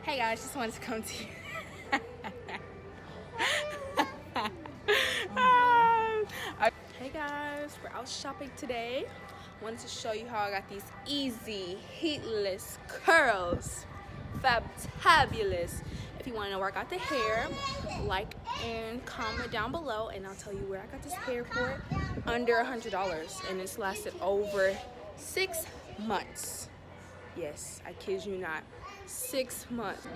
Hey guys, just wanted to come to you. Hey guys, we're out shopping today. Wanted to show you how I got these easy, heatless curls. Fabulous. If you want to know where I got the hair, like and comment down below and I'll tell you where I got this hair for. Under $100, and it's lasted over 6 months. Yes, I kid you not. 6 months.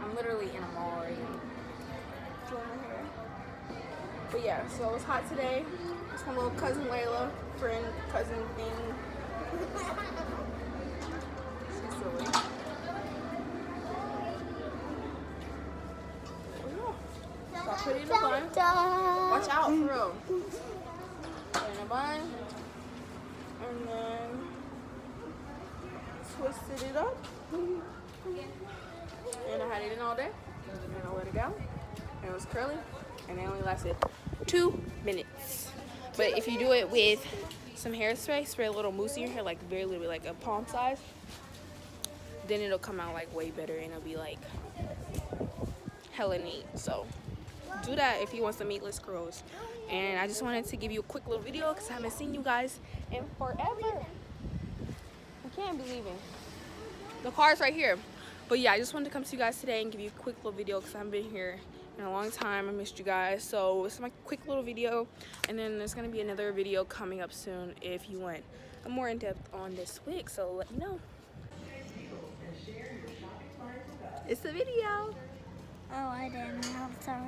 I'm literally in a mall right now. Doing my hair. But yeah, so it was hot today. It's my little cousin Layla, friend, cousin thing. She's silly. So I put it in a bun. Watch out, for real. Put it in a bun. And then twisted it up. And I had it in all day. And I let it go. And it was curly. And it only lasted 2 minutes. But if you do it with some hairspray, spray a little mousse in your hair, like very little, like a palm size, then it'll come out like way better and it'll be like hella neat. So do that if you want some meatless curls. And I just wanted to give you a quick little video because I haven't seen you guys in forever. I can't believe it. The car's right here. But yeah, I just wanted to come to you guys today and give you a quick little video because I haven't been here in a long time. I missed you guys. So it's my quick little video. And then there's going to be another video coming up soon if you want a more in-depth on this wig. So let me know. It's the video. Oh, I didn't know. Sorry.